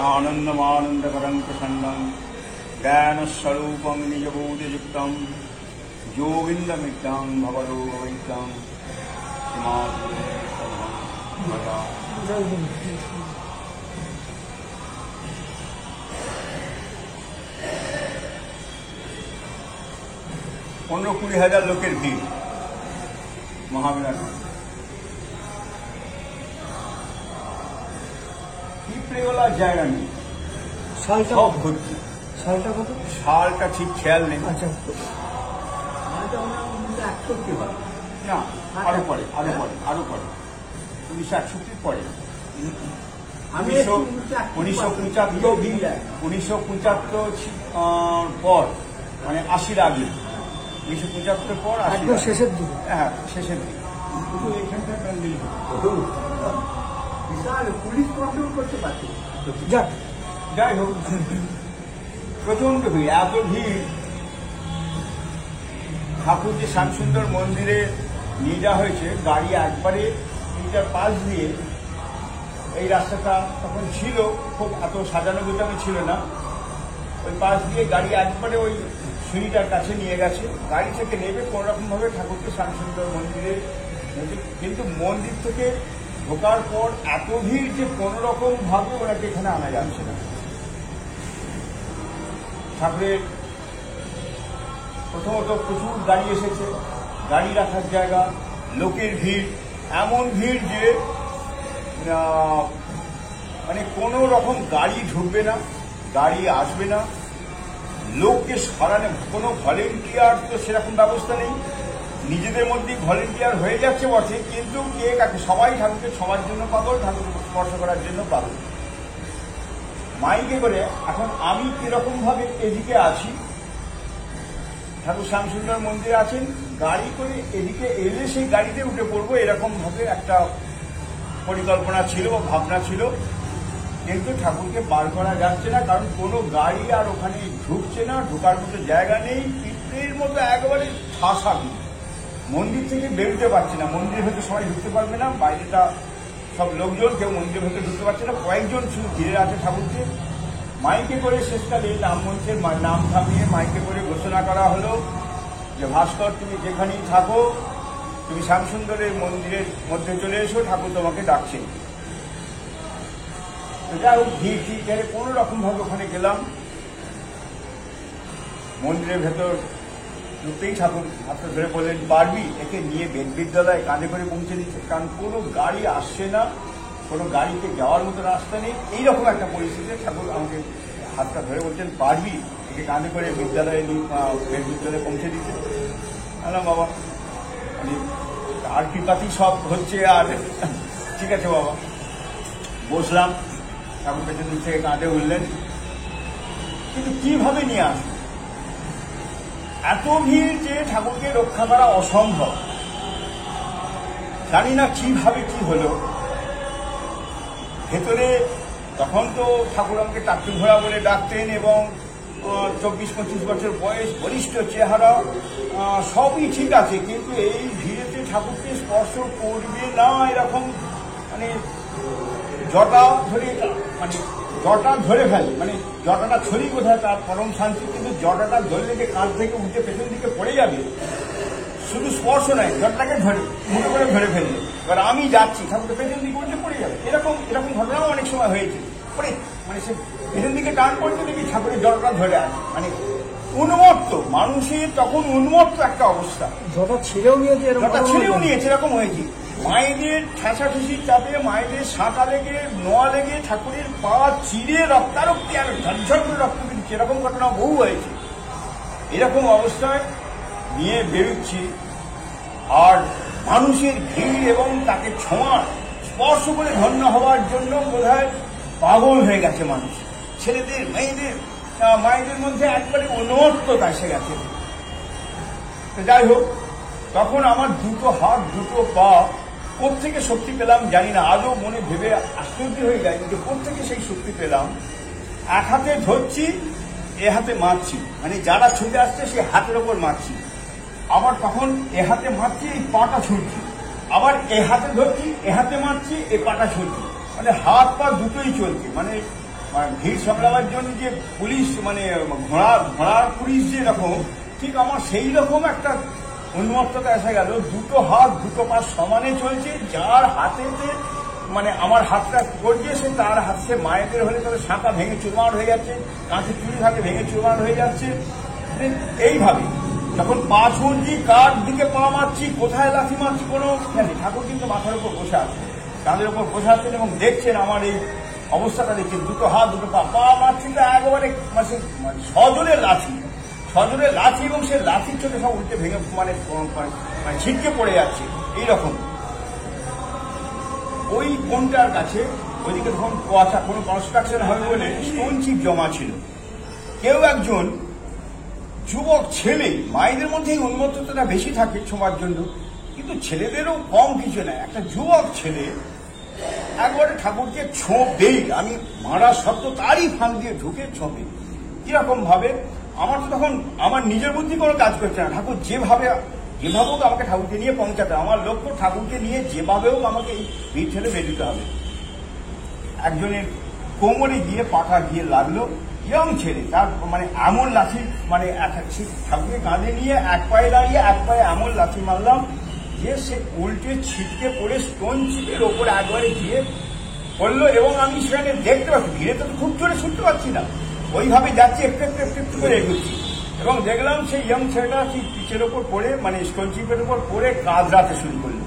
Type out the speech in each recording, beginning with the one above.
आनन्दमानन्दकरं प्रसन्नं ज्ञानस्वरूपं निजबोधयुक्तं योगिन्दमित्यं भवरोगवैत्यं पनेरो 20,000 लोकेर भीड़ महामेला पिपड़ेवाला জায়গা নেই সালটা সব ভর্তি সালটা কত সালটা ঠিক খেয়াল নেই আচ্ছা না আরো পরে 1961 পরে আমি 1975 পর মানে 80-র আগে 1975 পর একদম শেষের দিকে হ্যাঁ শেষের দিকে শুধু এখানকার প্যান্ডেল বিশাল পুলিশ কন্ট্রোল করতে পারছে যাই হোক প্রচন্ড ভিড় এত ভিড় ঠাকুর যে শ্যামসুন্দর মন্দিরে নিয়ে যাওয়া হয়েছে গাড়ি একবারে এইটার পাশ দিয়ে এই রাস্তাটা তখন ছিল খুব এত সাজানো গোছানো ছিল না ওই পাশ দিয়ে গাড়ি একবারে ওই সিঁড়িটার কাছে নিয়ে গেছে গাড়ি থেকে নেবে কোনোরকম ভাবে ঠাকুরকে শ্যামসুন্দর মন্দিরে কিন্তু মন্দির থেকে ঢোকার পর এত ভিড় যে কোনোরকম ভাবে ওনাকে এখানে আনা যাচ্ছে না ঠাকুরের প্রথমত প্রচুর গাড়ি এসেছে গাড়ি রাখার জায়গা লোকের ভিড় এমন ভিড় যে মানে কোনো রকম গাড়ি ঢুকবে না গাড়ি আসবে না লোককে সরানো কোনো ভলেন্টিয়ার তো সেরকম ব্যবস্থা নেই নিজেদের মধ্যেই ভলেন্টিয়ার হয়ে যাচ্ছে বটে কিন্তু কে কাকে সবাই ঠাকুরকে সবার জন্য পাগল ঠাকুরকে স্পর্শ করার জন্য পাগল মাইকে করে এখন আমি কিরকম ভাবে এদিকে আছি ঠাকুর শ্যামসুন্দর মন্দিরে আছেন গাড়ি করে এদিকে এলে সেই গাড়িতে উঠে পড়বো এরকম ভাবে একটা পরিকল্পনা ছিল বা ভাবনা ছিল কিন্তু ঠাকুরকে বার করা যাচ্ছে না কারণ কোনো গাড়ি আর ওখানে ঢুকছে না ঢোকার মতো জায়গা নেই পিঁপড়ের মতো একেবারে ঠাসা মন্দির থেকে বেরোতে পারছে না মন্দিরের ভেতরে সবাই ঢুকতে পারবে না বাইরেটা সব লোকজন কেউ মন্দিরের ভেতরে ঢুকতে পারছে না কয়েকজন শুধু ঘিরে আছে ঠাকুরকে মাইকে করে শেষকালে নাম মঞ্চের নাম থামিয়ে মাইকে করে ঘোষণা করা হলো যে ভাস্কর তুমি যেখানেই থাকো তুমি শ্যামসুন্দরের মন্দিরের মধ্যে চলে এসো ঠাকুর তোমাকে ডাকছেন যাই হোক ভিড় ঠিক কোনো রকম ভাবে ওখানে গেলাম মন্দিরের ভেতর ঢুকতেই ঠাকুর হাতটা ধরে বললেন পারবি একে নিয়ে বেদবিদ্যালয়ে কাঁধে করে পৌঁছে দিচ্ছে কারণ কোনো গাড়ি আসছে না কোনো গাড়িতে যাওয়ার মতো রাস্তা নেই এইরকম একটা পরিস্থিতিতে ঠাকুর আমাকে হাতটা ধরে বলছেন পারবি একে কাঁধে করে বেদবিদ্যালয়ে পৌঁছে দিতে বললাম বাবা আর কৃপাতি সব হচ্ছে আর ঠিক আছে বাবা বসলাম ঠাকুর পেছন থেকে কাঁধে উঠলেন কিন্তু কিভাবে নিয়ে আসবো এত ভিড় যে ঠাকুরকে রক্ষা করা অসম্ভব জানি না কিভাবে কি হলো ভেতরে তখন তো ঠাকুর আমাকে টাকটু ঘোড়া বলে ডাকতেন এবং 24-25 বছর বয়স বলিষ্ঠ চেহারা সবই ঠিক আছে কিন্তু এই ভিড়েতে ঠাকুরকে স্পর্শ করবে না এরকম মানে জটা ধরে ফেলে মানে জটাটা ছড়িয়ে কোথায় তার পরম শান্তি কিন্তু জটাটা ধরলে যে কাঁধ থেকে উঠে পেছন দিকে পড়ে যাবে শুধু স্পর্শ নয় জটাটাকে ধরে মুঠো করে ধরে ফেললে এবার আমি যাচ্ছি ঠাকুরকে পেছন দিকে উঠে পড়ে যাবে এরকম ঘটনাও অনেক সময় হয়েছে পড়ে মানে সে পেছন দিকে টান পড়তে দেখি ঠাকুরের জটাটা ধরে আছে মানে উন্মত্ত মানুষের তখন উন্মত্ত একটা অবস্থা জটা ছেড়েও নিয়েছে এরকম হয়েছে মায়েদের ঠেসাঠেসির চাপে মায়েদের সাঁটা লেগে নোয়া লেগে ঠাকুরের পা চিরে রক্তারক্তি আর ঝরঝর করে রক্ত বেরিয়েছে এরকম ঘটনা বহু হয়েছে এরকম অবস্থায় নিয়ে বেরোচ্ছি আর মানুষের ভিড় এবং তাকে ছোঁয়া স্পর্শ করে ধন্য হওয়ার জন্য বোধহয় পাগল হয়ে গেছে মানুষ ছেলেদের মায়েদের মধ্যে একবারে উন্মত্ততা এসে গেছে যাই হোক তখন আমার দুটো হাত দুটো পা কোত্থেকে শক্তি পেলাম জানি না আজও মনে ভেবে আশ্চর্য হয়ে যায় যে কোত্থেকে সেই শক্তি পেলাম এক হাতে ধরছি এ হাতে মারছি মানে যারা ছুটে আসছে সেই হাতের ওপর মারছি আবার তখন এ হাতে মারছি এই পাটা ছুটছি আবার এ হাতে ধরছি এ হাতে মারছি এই পাটা ছুটছি মানে হাত পা দুটোই চলছে মানে ভিড় সামলাবার জন্য যে পুলিশ ঘোড়ার পুলিশ যে রকম, ঠিক আমার সেই রকম একটা উন্মত্ততা এসে গেল। দুটো হাত দুটো পা সমানে চলছে, যার হাতেতে আমার হাতটা করছে সে তার হাত, সে মায়েদের হলে তাদের শাঁখা ভেঙে চুরমার হয়ে যাচ্ছে, কাঁচের চুরি থাকে ভেঙে চুরমার হয়ে যাচ্ছে। এইভাবে যখন পা ছুঁড়ছি, কার দিকে পা মারছি, কোথায় লাথি মারছি কোনো খেয়াল। ঠাকুর কিন্তু মাথার উপর বসে আছে, কাঁধের উপর বসে আছেন এবং দেখছেন আমার এই অবস্থাটা, দেখছেন দুটো হাত দুটো পা মারছি তো একেবারে সজোরে লাথি এবং সে লাথির চোখে সব উল্টে ভেঙে ছিটকে পড়ে যাচ্ছে এইরকম। ওই কোনটার কাছে ওইদিকে তখন কোনো কনস্ট্রাকশন হবে বলে স্টোন চিপ জমা ছিল। কেউ একজন যুবক ছেলে, মায়েদের মধ্যে এই উন্মত্ততা বেশি থাকে ছোঁয়ার জন্য, কিন্তু ছেলেদেরও কম কিছু না। একটা যুবক ছেলে একবারে ঠাকুরকে ছোঁবেই, আমি মারা শব্দ তারই ফাঁক দিয়ে ঢুকে ছোঁবে। কিরকম ভাবে, আমার তো তখন আমার নিজের বুদ্ধি কোনো কাজ করছে না। ঠাকুর যেভাবেও আমাকে ঠাকুরকে নিয়ে পৌঁছাতে, আমার লক্ষ্য ঠাকুরকে নিয়ে যেভাবেও আমাকে এই ভিড় ঠেলে বেরোতে হবে। একজনের কোমরে গিয়ে পাটা গিয়ে লাগলো, ইয়ং ছেলে, তার এমন লাঠি, ঠাকুরকে কাঁধে নিয়ে এক পায়ে দাঁড়িয়ে এক পায়ে এমন লাঠি মারলাম যে সে উল্টে ছিটকে পড়ে স্টোন চিপের ওপরে একবারে গিয়ে পড়লো। এবং আমি সেখানে দেখতে পাচ্ছি, ভিড়ে তো খুব জোরে ছুটতে পারছি না, ওইভাবে যাচ্ছি একটু করে এগোচ্ছি এবং দেখলাম সেই ইয়ং ছেলেটা সেই পিচের ওপর পড়ে, স্টোন চিপের ওপর পড়ে কাঁদতে শুরু করলো।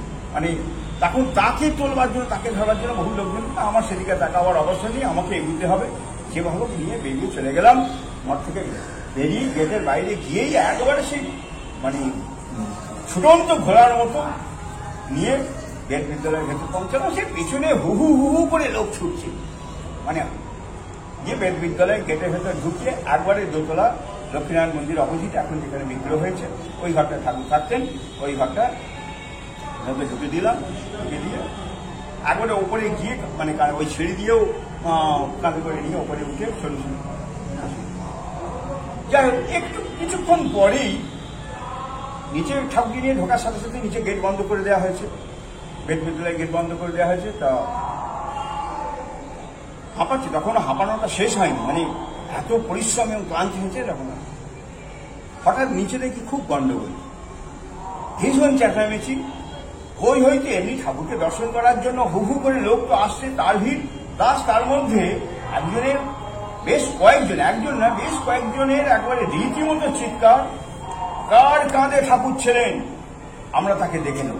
তখন তাকে তোলবার জন্য, তাকে ধরার জন্য বহু লোকজন, আমার সেদিকে তাকাবার অবস্থা নেই, আমাকে এগোতে হবে। যেভাবে নিয়ে বেরিয়ে চলে গেলাম, মঠ থেকে বেরিয়ে গেটের বাইরে গিয়েই একবারে সেই ছুটন্ত ঘোড়ার মতো নিয়ে গেট বিদ্যালয়ের ভেতর পৌঁছালাম। সে পিছনে হু হু করে লোক ছুটছে, গিয়ে বেদ বিদ্যালয়ের গেটের ভেতর ঢুকিয়ে একবারে দোতলা লক্ষ্মীনারায়ণ মন্দির অপোজিট, এখন যেখানে বিগ্রহ হয়েছে ওই ঘরটা ঠাকুর থাকতেন, ওই ঘরটা ঢুকে দিলাম। ঢুকে দিয়ে একবারে ওপরে গিয়ে ওই ছেড়ে দিয়েও কাঁধে করে নিয়ে ওপরে উঠে শুরু। যাই হোক, কিছুক্ষণ পরেই নিচে ঠাকুর নিয়ে ঢোকার সাথে সাথে নিচে গেট বন্ধ করে দেওয়া হয়েছে, বেদ বিদ্যালয়ে গেট বন্ধ করে দেওয়া হয়েছে। তা হাঁপাচ্ছি, তখনও হাঁপানোটা শেষ হয়নি, এত পরিশ্রম এবং ক্লান্তি হয়েছে তখন। হঠাৎ নিচে দেখি খুব গন্ডগোল, ভীষণ চেঁচামেচি, হইতে এমনি ঠাকুরকে দর্শন করার জন্য হু করে লোক তো আসছে, তার ভিড়, প্লাস তার মধ্যে একজনের একজন না বেশ কয়েকজনের একবারে রীতিমতো চিৎকার, কার কাঁধে ঠাকুর ছিলেন আমরা তাকে দেখে নেব,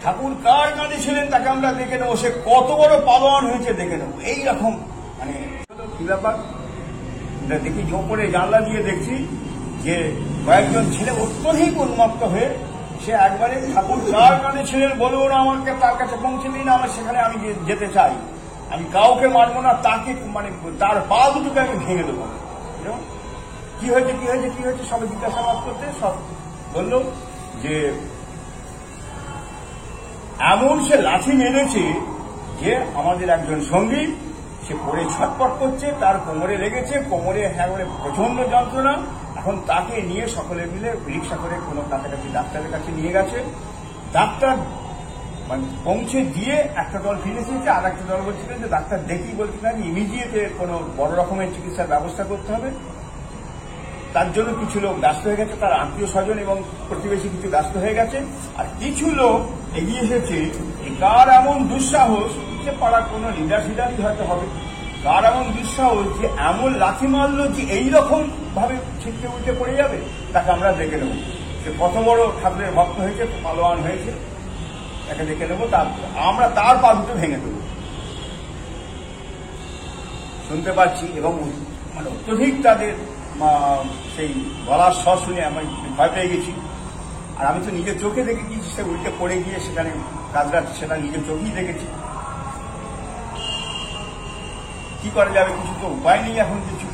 ঠাকুর কার কাঁধে ছিলেন তাকে আমরা দেখে নেবো, সে কত বড় পালোয়ান হয়েছে দেখে নেবো, এইরকম। কি ব্যাপার দেখি, ওপরে জানলা দিয়ে দেখছি যে কয়েকজন ছেলে অত্যধিক উন্মত্ত হয়ে সে একবারে ঠাকুর কার কাঁধে ছিলেন বলুন, আমাকে তার কাছে পৌঁছে দিন, আমার সেখানে আমি যেতে চাই, আমি কাউকে মারবো না, তাকে তার পা দুটোকে আমি ভেঙে দেবো। কি হয়েছে সবাই জিজ্ঞাসাবাদ করতে সব বলল যে এমন সে লাঠি মেরেছে যে আমাদের একজন সঙ্গী সে পড়ে ছটপট করছে, তার কোমরে লেগেছে, কোমরে প্রচন্ড যন্ত্রণা। এখন তাকে নিয়ে সকলে মিলে রিক্সা করে কোনো কাছাকাছি ডাক্তারের কাছে নিয়ে গেছে। ডাক্তার পৌঁছে দিয়ে একটা দল ফিরে এসেছে, আর একটা দল বলছিলেন যে ডাক্তার দেখি বলছিলেন ইমিডিয়েট কোনো বড় রকমের চিকিৎসার ব্যবস্থা করতে হবে। তার জন্য কিছু লোক ব্যস্ত হয়ে গেছে, তার আত্মীয় স্বজন এবং প্রতিবেশী কিছু ব্যস্ত হয়ে গেছে, আর কিছু লোক এগিয়ে এসেছে। কার এমন দুঃসাহস, যে পাড়ার কোনো লিডারই হয়তো হবে, কার এমন দুঃসাহস যে এমন লাথি মারলো যে এইরকম ভাবে ছিটকে উল্টে পড়ে যাবে, তাকে আমরা দেখে নেব। সে কত বড় ঠাকুরের ভক্ত হয়েছে, পালোয়ান হয়েছে, তাকে দেখে নেবো, আমরা তার পা দুটো ভেঙে দেবো। শুনতে পাচ্ছি এবং অত্যধিক তাদের সেই গলার স্বর শুনে আমি ভয় পেয়ে গেছি। আর আমি তো নিজের চোখে দেখেছি সে উল্টে পড়ে গিয়ে সেখানে কাজরাচ্ছে, সেটা নিজের চোখেই দেখেছি। কি করা যাবে, কিছু তো উপায় নেই এখন কিছু।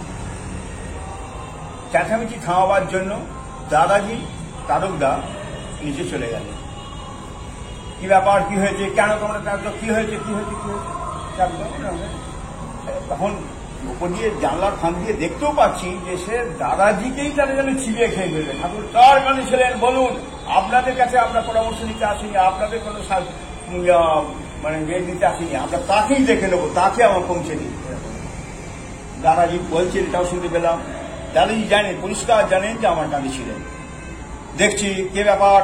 চেঁচামেচি থামাবার জন্য দাদাজি তারকদা নিচে চলে গেল। কি ব্যাপার, কি হয়েছে, কেন তোমরা কি হয়েছে তখন উপর দিয়ে জানলার ফাঁক দিয়ে দেখতেও পাচ্ছি যে সে দাদাজিকেই তারা যেন ছিলিয়ে খেয়ে ফেলবে। ঠাকুর কার কানে ছিলেন বলুন, আপনাদের কাছে আমরা পরামর্শ নিতে আসিনি, আপনাদের কোনো বের নিতে আসিনি, আমরা তাকেই দেখে নেবো, তাকে আমার পৌঁছে দিই। দাদাজি বলছেন এটাও শুনতে পেলাম। দাদাজি জানেন, পরিষ্কার জানেন যে আমার কাঁধে ছিলেন। দেখছি কে ব্যাপার,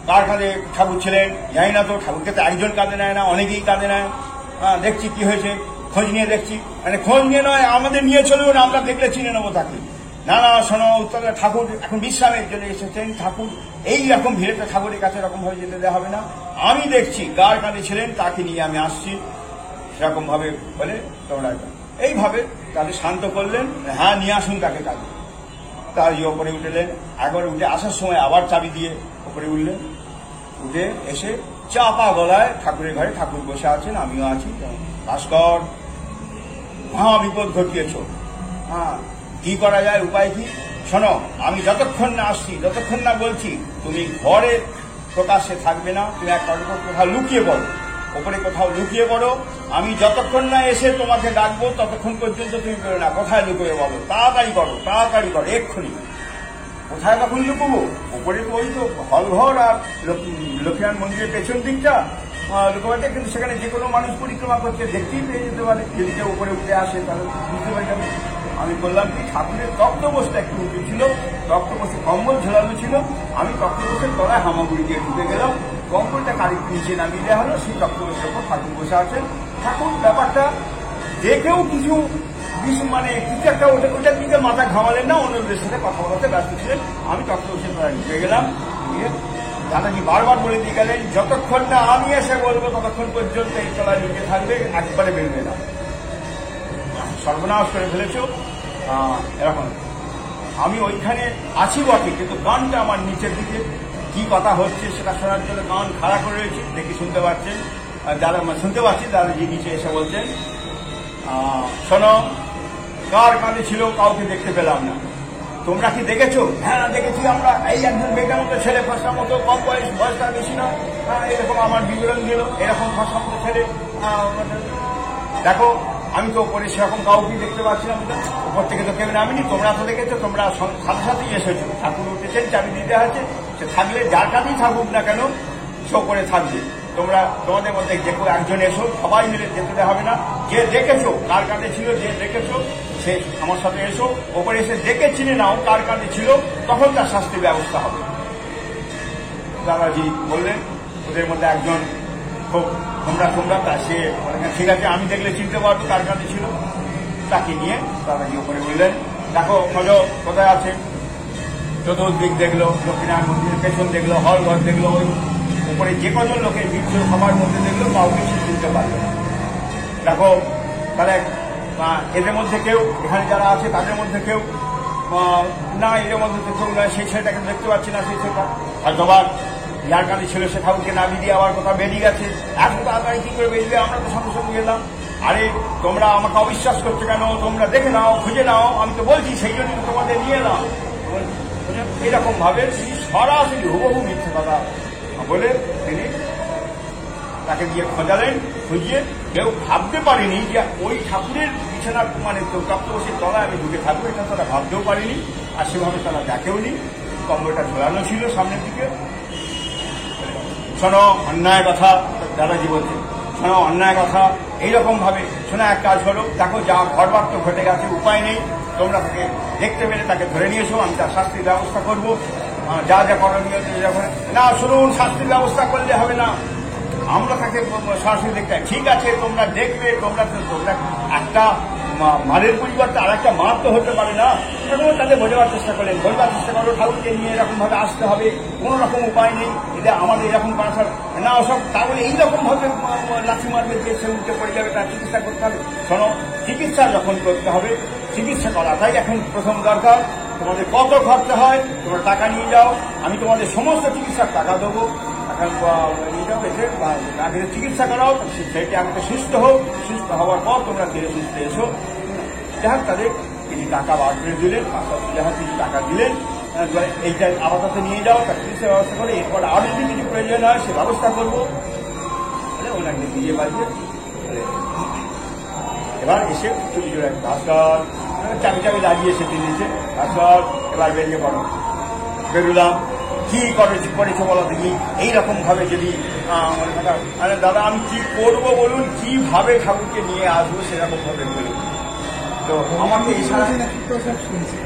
কার কাঁধে ঠাকুর ছিলেন জানি না, তো ঠাকুরকে তো একজন কাঁধে নেয় না, অনেকেই কাঁধে নেয়। দেখছি কি হয়েছে, খোঁজ নিয়ে দেখছি, মানে খোঁজ নিয়ে নয়, আমাদের নিয়ে চলবে না, আমরা দেখলে চিনে নেবো তাকে। না না শোনো, উত্তরে ঠাকুর এখন বিশ্রামের জন্য এসেছেন, ঠাকুর এই রকম ভিড়েতে ঠাকুরের কাছে এরকম ভাবে যেতে দেওয়া হবে না। আমি দেখছি কার কাঁধে ছিলেন, তাকে নিয়ে আমি আসছি, সেরকম ভাবে বলে তোমরা এইভাবে তাদের শান্ত করলেন। হ্যাঁ নিয়ে আসুন তাকে কাজে। তার ওপরে উঠলেন, একবার উঠে আসার সময় আবার চাবি দিয়ে ওপরে উঠলেন, উঠে এসে চাপা গলায় ঠাকুরের ঘরে ঠাকুর বসে আছেন, আমিও আছি। ভাস্কর, মহা বিপদ ঘটিয়েছ, কি করা যায়, উপায় কি? শোনো, আমি যতক্ষণ না আসছি, যতক্ষণ না বলছি, তুমি ঘরে প্রকাশ্যে থাকবে না, তুমি একটা কোথাও লুকিয়ে পড়ো, ওপরে কোথাও লুকিয়ে পড়ো। আমি যতক্ষণ না এসে তোমাকে ডাকবো ততক্ষণ পর্যন্ত তুমি বেরো না। কোথায় লুকিয়ে বলো, তাড়াতাড়ি করো, তাড়াতাড়ি করো, এক্ষুনি। কোথায় তখন লুকবো? ওপরে তো ওই তো হলঘর আর লক্ষ্মীনারায়ণ মন্দিরের পেছন দিকটা লুকোবাটা, কিন্তু সেখানে যে কোনো মানুষ পরিক্রমা করছে দেখতেই পেয়ে যেতে পারে। যদি কেউ উপরে উঠে আসে তাহলে বুঝতে পারে যাবে। আমি বললাম কি, ঠাকুরের তক্তপোষটা একটু উঁচু ছিল, তক্তপোষে কম্বল ঝোলানো ছিল, আমি তক্তপোষের তলায় হামাগুড়ি দিয়ে ঢুকে গেলাম। কম্বলটা কারিকে নিচে নামিয়ে দেওয়া হলো, সেই তক্তপোষের ওপর ঠাকুর বসে আছেন। ঠাকুর ব্যাপারটা দেখেও কিছু মানে কিছু একটা ওটার দিকে মাথা ঘামালেন না, অন্যদের সাথে কথা বলাতে ব্যস্ত ছিলেন। আমি তক্তপোষের তলায় ঢুকে গেলাম, গিয়ে দাদাজি বারবার বলে দিয়ে গেলেন, যতক্ষণ না আমি এসে বলবো ততক্ষণ পর্যন্ত এই তলায় ঢুকে থাকবে, একবারে বেরোবে না। সর্বনাশ করে ফেলেছ এরকম। আমি ওইখানে আছি বটে, কিন্তু গানটা আমার নিচের দিকে, কি কথা হচ্ছে সেটা শোনার জন্য গান খাড়া করে রয়েছি, দেখি শুনতে পাচ্ছেন, যারা শুনতে পাচ্ছি দাদাজি নিচে এসে বলছেন, শোনো, কার কাঁধে ছিল কাউকে দেখতে পেলাম না, তোমরা কি দেখেছো? হ্যাঁ দেখেছি আমরা, এই একজন বেকার মতো ছেলে, ফসার মতো, কম বয়সটা বেশি না, এরকম আমার বিবরণ দিল, এরকম ফসার মতো ছেলে। দেখো, আমি তো ওপরে সেরকম কাউকে দেখতে পাচ্ছিলাম না, উপর থেকে তো কেউ নামিনি, তোমরা তো দেখেছো, তোমরা সাথে সাথেই এসেছো, ঠাকুর উঠেছেন, চাবি দিতে আছে, সে থাকলে যার কাছেই থাকুক না কেন সে ওপরে থাকবে। তোমরা তোমাদের মধ্যে যে কেউ একজন এসো, সবাই মিলে যেতে হবে না। যে দেখেছো কার কাঁধে ছিল, যে দেখেছো সে আমার সাথে এসো, ওপরে এসে দেখে চিনে নাও কার কাঁধে ছিল, তখন তার শাস্তির ব্যবস্থা হবে। দাদাজি বললেন, ওদের মধ্যে একজন খুব তোমরা তা সে ঠিক আছে, আমি দেখলে চিনতে পারবো কার কাঁধে ছিল। তাকে নিয়ে দাদাজি ওপরে বললেন, দেখো খোঁজো কোথায় আছে। চতুর্দিক দেখলো, লক্ষ্মীনারায়ণ মন্দিরের পেছন দেখলো, হল ঘর দেখলো, ওই উপরে যে কজন লোকের ভিড় ছিল সবার মধ্যে দেখলো, কাউকে সে চিনতে পারবে না। দেখো তাহলে এদের মধ্যে কেউ, এখানে যারা আছে তাদের মধ্যে কেউ না, এদের মধ্যে কেউ নয়, সেই ছেলেটাকে দেখতে পাচ্ছি না, সেই ছেলেটা হয়তো আবার যার কাছে ছিল সে ঠাকুরকে নামিয়ে দিয়ে আবার কোথাও বেরিয়ে গেছে। এত তাড়াতাড়ি কি করে বেরিয়ে, আমরা তো সঙ্গে সঙ্গে গেলাম। আরে তোমরা আমাকে অবিশ্বাস করছো কেন? তোমরা দেখে নাও, খুঁজে নাও, আমি তো বলছি, সেই জন্য তোমাদের নিয়ে এলাম। এরকম ভাবে তিনি সরাসরি হুবহু মিথ্যে কথা বলে তিনি তাকে দিয়ে খোঁজালেন। খুঁজিয়ে কেউ ভাবতে পারেনি যে ওই ঠাকুরের বিছানার মানে তক্তপোষের তলায় আমি ঢুকে থাকবো, এটা তারা ভাবতেও পারেনি, আর সেভাবে তারা দেখেও নি। কম্বলটা ঝোলানো ছিল সামনের দিকে। শোনো অন্যায় কথা, দাদাজি বলছে, শোনো অন্যায় কথা, এইরকম ভাবে শোনা এক কাজ করো, দেখো যা ঘরবার তো ঘটে গেছে, উপায় নেই, তোমরা তাকে দেখতে পেলে তাকে ধরে নিয়েছো, আমি তার শাস্তির ব্যবস্থা করবো, যা যা করণীয় না। শুনুন, শাস্তির ব্যবস্থা করলে হবে না, আমরা তাকে সরাসরি দেখতে, ঠিক আছে তোমরা দেখবে, তোমরা একটা মারের পরিবর্তে আর একটা মার তো হতে পারে না। তাদের বোঝাবার চেষ্টা করলেন, বলবার চেষ্টা করো ঠাকুরকে নিয়ে এরকম ভাবে আসতে হবে, কোন রকম উপায় নেই, এটা আমাদের এরকম করা না, ওসব তাহলে এইরকম ভাবে লাঠি মারবে যে সে উঠে পড়ে যাবে, তার চিকিৎসা করতে হবে। শোনো, চিকিৎসা যখন করতে হবে, চিকিৎসা করাটাই এখন প্রথম দরকার। তোমাদের কত খরচা হয় তোমরা টাকা নিয়ে যাও, আমি তোমাদের সমস্ত চিকিৎসার টাকা দেবো, নিয়ে যাও, এসে তাকে চিকিৎসা করাও, সেটা আমাকে সুস্থ হোক, সুস্থ হওয়ার পর তোমরা ধীরে সুস্থ এসো। যাই তাদের কিছু টাকা বার করে দিলেন, কিছু টাকা দিলেন, এইটা আপাতত নিয়ে যাও, তার চিকিৎসার ব্যবস্থা করে, এরপর আরো যদি কিছু প্রয়োজন হয় সে ব্যবস্থা করবো। ওনাকে দিয়ে বাড়িয়ে এবার এসে চুরি চলে ভাস্কর চাবি লাগিয়েছে তিনি নিচে, ভাস্কর এবার বেরিয়ে পড়ো। বেরোলাম, কি করেছো বলো দেখি, এইরকম ভাবে যদি দাদা আমি কি করবো বলুন, কিভাবে ঠাকুরকে নিয়ে আসবো সেরকম ভাবে বলুন। তো আমাকে ইশারা সব শুনছি।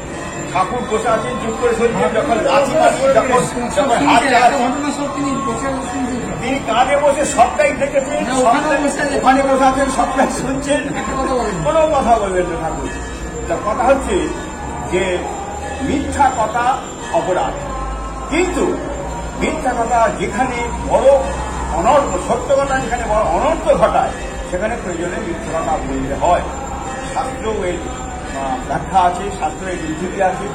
ঠাকুর বসে আছেন চুপ করে শুনছেন, যখন লাঠি মারছি, যখন হাত চালাচ্ছি, ঘটনা সব তিনি বসে শুনছি। তিনি কাঁধে বসে সবটাই দেখেছেন, না, ওখানে বসে আছেন। ওখানে বসে আছেন, সবটাই শুনছেন, একটা কথা বলেন। কোনো কথা বলবেন না ঠাকুর। তা কথা হচ্ছে যে মিথ্যা কথা অপরাধ, কিন্তু মিথ্যা কথা যেখানে বড় অনর্থ, সত্য কথা যেখানে বড় অনর্থ ঘটায়, সেখানে প্রয়োজনে মিথ্যা কথা বলতে হয়। শাস্ত্র এর ব্যাখ্যা আছে, শাস্ত্রের বিধি আছে।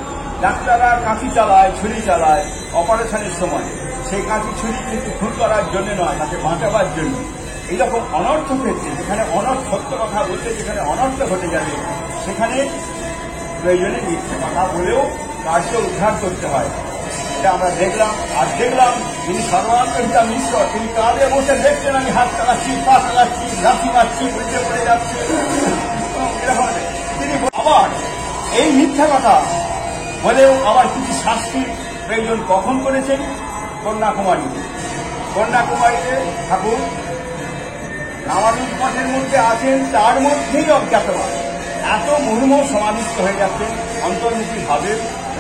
ডাক্তাররা কাঁচি চালায়, ছুরি চালায় অপারেশনের সময়, সেই কাঁচি ছুরি কিন্তু খুন করার জন্য নয়, তাকে বাঁচাবার জন্য। এইরকম অনর্থ ক্ষেত্রে, যেখানে সত্য কথা বলতে যেখানে অনর্থ ঘটে যাবে, সেখানে প্রয়োজনে মিথ্যে কথা বলেও কার্য উদ্ধার করতে হয়। এটা আমরা দেখলাম। আর দেখলাম যিনি সর্বান্তরিতা মিশ্র, তিনি কাঁধে বসে দেখছেন আমি হাত চালাচ্ছি, পা চালাচ্ছি, লাঠি মারছি, উল্টে পড়ে যাচ্ছে, এরকম। তিনি আবার এই মিথ্যা কথা বলেও আবার কিছু শাস্তির প্রয়োজন কখন করেছেন? কন্যাকুমারীতে। কন্যাকুমারীতে ঠাকুর রামানুজ মঠের মধ্যে আছেন, তার মধ্যেই অজ্ঞাতবাস এত মুহুর্মুহ সমাধিস্থ হয়ে যাচ্ছেন, অন্তর্মুখী ভাবে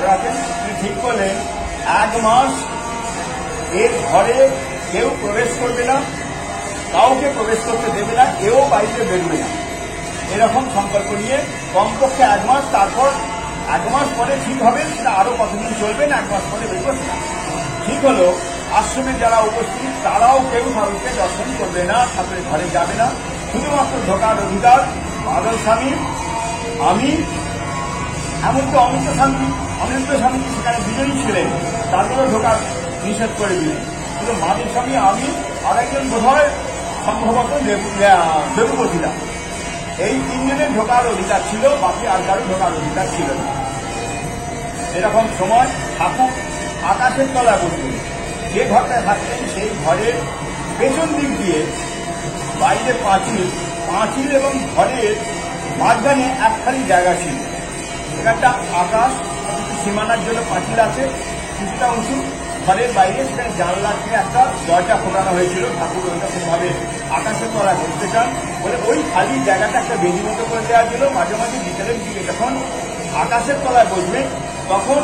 রাখেন। তিনি ঠিক করলেন 1 মাস এর ঘরে কেউ প্রবেশ করবে না, কাউকে প্রবেশ করতে দেবে না, কেউ বাইরে বেরোবে না, এরকম সংকল্প নিয়ে কমপক্ষে 1 মাস। তারপর 1 মাস পরে ঠিক হবে, সেটা আরো কতদিন চলবে না, 1 মাস পরে বেরোবে না। ঠিক হলো, আশ্রমে যারা উপস্থিত তারাও কেউ ঠাকুরকে দর্শন করবে না, ঠাকুরের ঘরে যাবে না। শুধুমাত্র ঢোকার অধিকার বাদল স্বামী, আমি, এমনকি অমৃত স্বামী সেখানে দুজনই ছিলেন, তাদেরও ঢোকার নিষেধ করে দিলেন। শুধু মাদল স্বামী, আমি আর একজন বোধহয় সম্ভবত দেবপতিরা, এই 3 জনের ঢোকার অধিকার ছিল, বাকি আর কারো ঢোকার অধিকার ছিল না। এরকম সময় ঠাকুর আকাশের তলায় বসলেন। যে ঘরটায় থাকতেন সেই ঘরের পেছন দিক দিয়ে বাইরে পাঁচিল এবং ঘরের মাঝখানে একখানি জায়গা ছিল। সেখানটা আকাশ, সীমানার জন্য পাঁচিল আছে, কিছুটা উঁচু। ঘরের বাইরে সেখানে জানলা দিয়ে একটা দরজা ফোটানো হয়েছিল। ঠাকুর ওইরকমভাবে আকাশের তলায় বসতে চান বলে ওই খালি জায়গাটা একটা বেদি মতো করে দেওয়া ছিল। মাঝে মাঝে বিকেলের দিকে যখন আকাশের তলায় বসবে, তখন